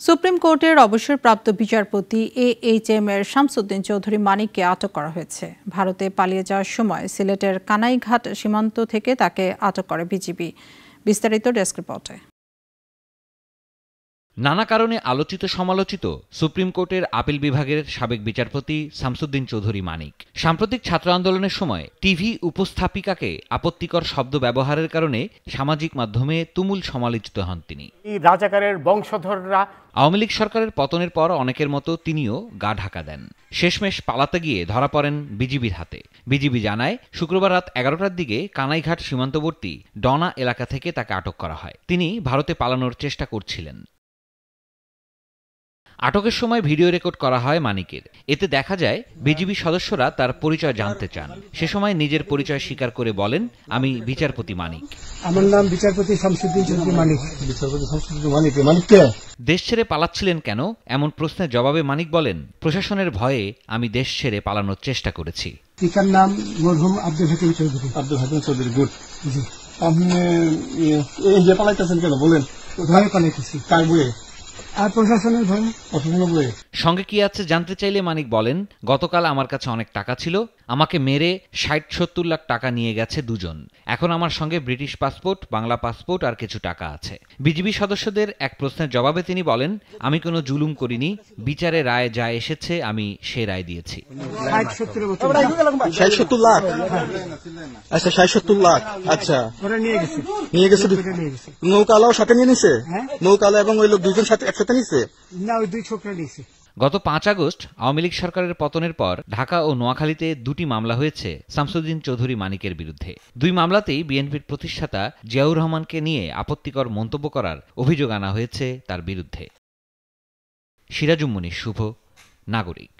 Supreme কোর্টের অবসরপ্রাপ্ত বিচারপতি AHM এর শামসুদ্দিন চৌধুরী মানিককে আটক করা হয়েছে। ভারতে পালিয়ে যাওয়ার সময় সিলেটের কানাইঘাট সীমান্ত থেকে তাকে আটক করে বিজিবি। বিস্তারিত ডেস্ক রিপোর্টে। নানা কারণে আলোচিত সমালোচিত সুপ্রিম কোর্টের আপিল বিভাগের সাবেক বিচারপতি শামসুদ্দিন চৌধুরী মানিক সাম্প্রতিক ছাত্র আন্দোলনের সময় টিভি উপস্থাপিকাকে আপত্তিকর শব্দ ব্যবহারের কারণে সামাজিক মাধ্যমে তুমুল সমালোচিত হন তিনি। রাজাকারের বংশধররা আওয়ামী লীগ সরকারের পতনের পর অনেকের মতো তিনিও গা ঢাকা দেন। শেষমেশ পালাতে গিয়ে ধরা পড়েন বিজিবির হাতে। বিজিবি জানায়, শুক্রবার রাত 11টার দিকে কানাইঘাট সীমান্তবর্তী ডনা এলাকা থেকে তাকে আটক করা হয়। তিনি ভারতে পালানোর চেষ্টা করছিলেন। আটকের সময় ভিডিও রেকর্ড করা হয় মানিকের। এতে দেখা যায় বিজিবি সদস্যরা তার পরিচয় জানতে চান। সে সময় নিজের পরিচয় স্বীকার করে বলেন, আমি বিচারপতি মানিক। আমার নাম বিচারপতি শামসুদ্দিন চৌধুরী মানিক। বিচারপতি শামসুদ্দিন মানিক। মানিক কে? দেশ ছেড়ে পালাচ্ছিলেন কেন এমন প্রশ্নের জবাবে মানিক বলেন, প্রশাসনের ভয়ে আমি দেশ ছেড়ে পালানোর চেষ্টা করেছি। পিতার নাম মরহুম আব্দুল হাকিম চৌধুরী। আব্দুল হাকিম চৌধুরী, গুড। আপনি এই যে পালাইতেছেন কেন বলেন? ভয়ে পালাইতেছি। কার বইয়ে? আর প্রশাসনের ভয়ে। প্রশাসনের বইয়ে। সঙ্গে কি আছে জানতে চাইলে মানিক বলেন, গতকাল আমার কাছে অনেক টাকা ছিল, আমাকে মেরে 60-70 লাখ টাকা নিয়ে গেছে দুজন। এখন আমার সঙ্গে ব্রিটিশ পাসপোর্ট, বাংলা পাসপোর্ট আর কিছু টাকা আছে। বিজিবি সদস্যদের এক প্রশ্নের জবাবে তিনি বলেন, আমি কোনো জুলুম করিনি, বিচারে রায় যা এসেছে আমি সে রায় দিয়েছি। 60-70 লাখ? আচ্ছা, 60-70 লাখ। আচ্ছা, নিয়ে গেছে। নৌকালাও সাথে নিয়ে নিছে? নৌকালা এবং ওই লোক দুজন সাথে একসাথে নিছে? না, ওই দুই ছোকরা নিছে। গত 5 আগস্ট আওয়ামী লীগ সরকারের পতনের পর ঢাকা ও নোয়াখালীতে দুটি মামলা হয়েছে শামসুদ্দিন চৌধুরী মানিকের বিরুদ্ধে। দুই মামলাতেই বিএনপির প্রতিষ্ঠাতা জিয়াউর রহমানকে নিয়ে আপত্তিকর মন্তব্য করার অভিযোগ আনা হয়েছে তার বিরুদ্ধে। সিরাজুম মুনির শুভ, নাগরিক।